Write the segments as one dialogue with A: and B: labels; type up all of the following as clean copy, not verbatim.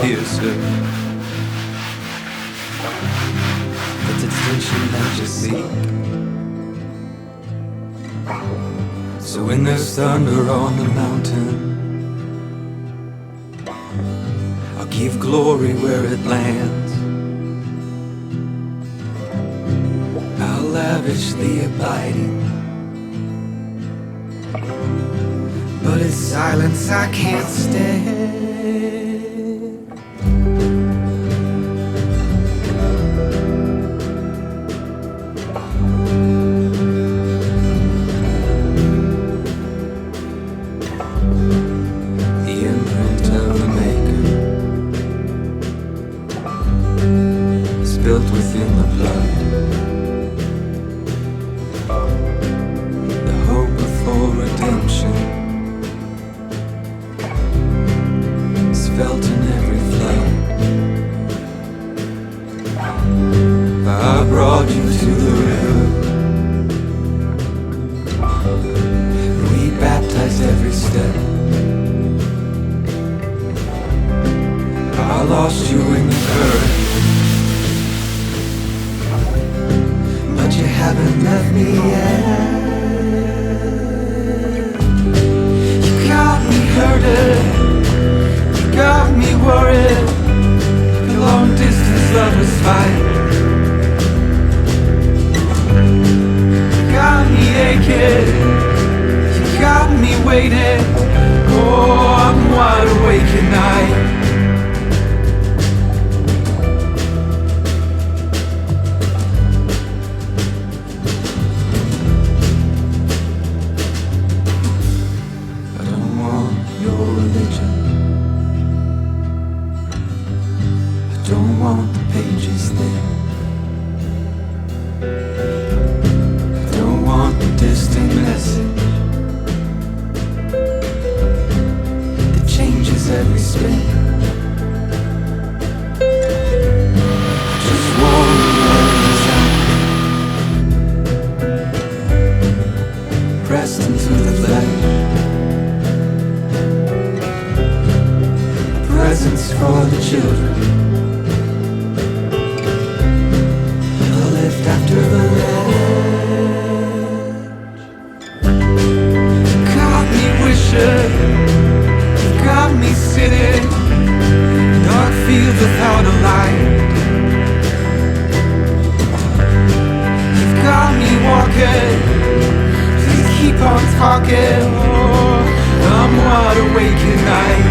A: piercer. It's attention that you seek. So when there's thunder on the mountain, I'll give glory where it lands. I'll lavish the abiding, but it's silence I can't stand. The imprint of the Maker is built within the blood. The hope for redemption is felt in every flood. I brought you to the river, and we baptized every step. I lost you in the current, but you haven't left me yet. You got me hurting, you got me worried. The long distance lovers fight. You got me aching, you got me waiting. Oh, I'm wide awake at night. Don't want the pages there. I don't want the distant message that changes every spin. I just want to pressed into the flesh. Presents for the children. After the ledge, you got me wishing, you got me sitting in dark fields without a light. You've got me walking, please keep on talking. Oh, I'm wide awake at night.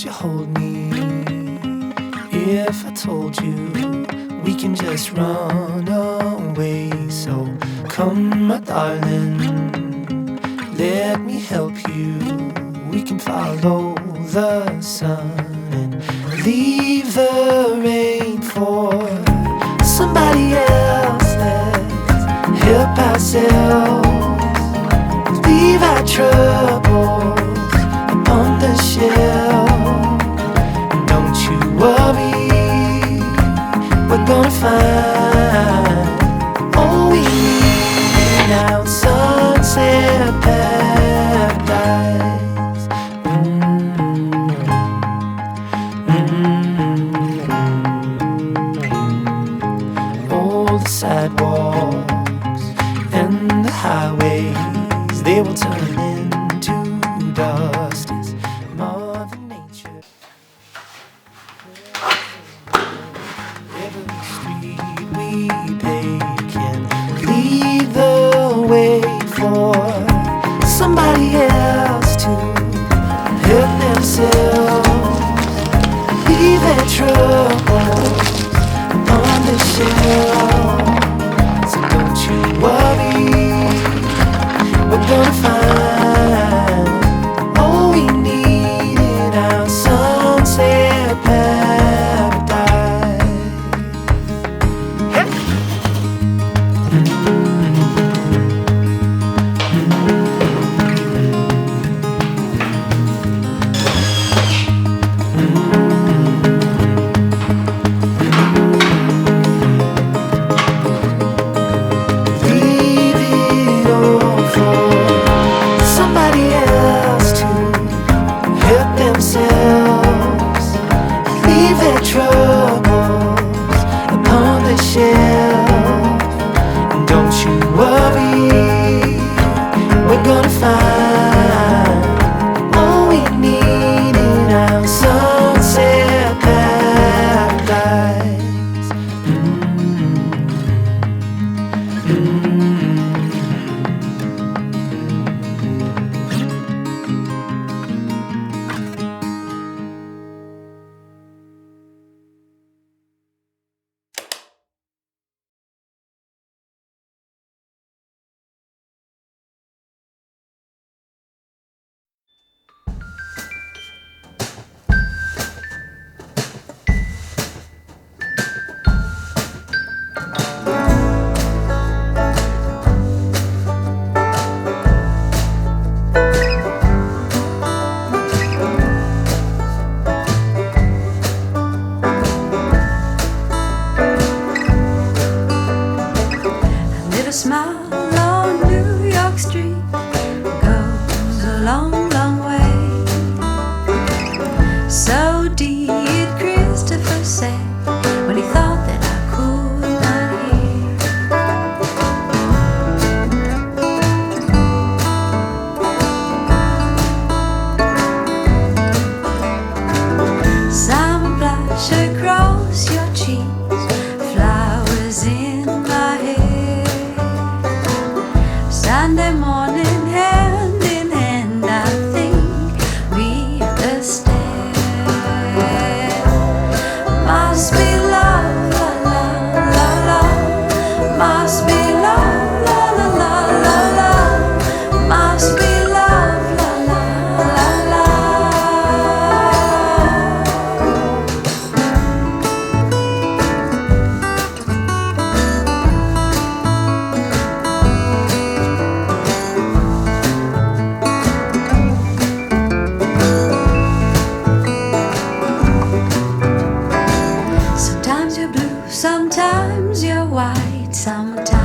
A: you hold me if I told you we can just run away? So come, my darling, let me help you. We can follow the sun and leave the rain for somebody else. Let's help ourselves, leave our troubles on the shelf. Don't you worry, we're gonna find all we need out sunset paradise. All the sidewalks and the highways, they will turn into dust as Mother Nature. Every street we pave can lead the way for somebody else to help themselves, leave their troubles on the shelf. So don't you worry, we're gonna find all we need in our sunset paradise. Leave it all for somebody else to help themselves, leave their troubles upon the shelf. And don't you worry, we're gonna find all we need in our sunset paradise.
B: Little smile on New York Street goes a long, long way. So did Christopher say when he thought that I could not hear. Summer blush across your cheeks, flowers in my hair. Sunday morning, hand in hand, I think we understand. Must be love, la la la la. Must be love, la la la la la. Must be love, la la la la. Sometimes you're blue, sometimes you're white, sometimes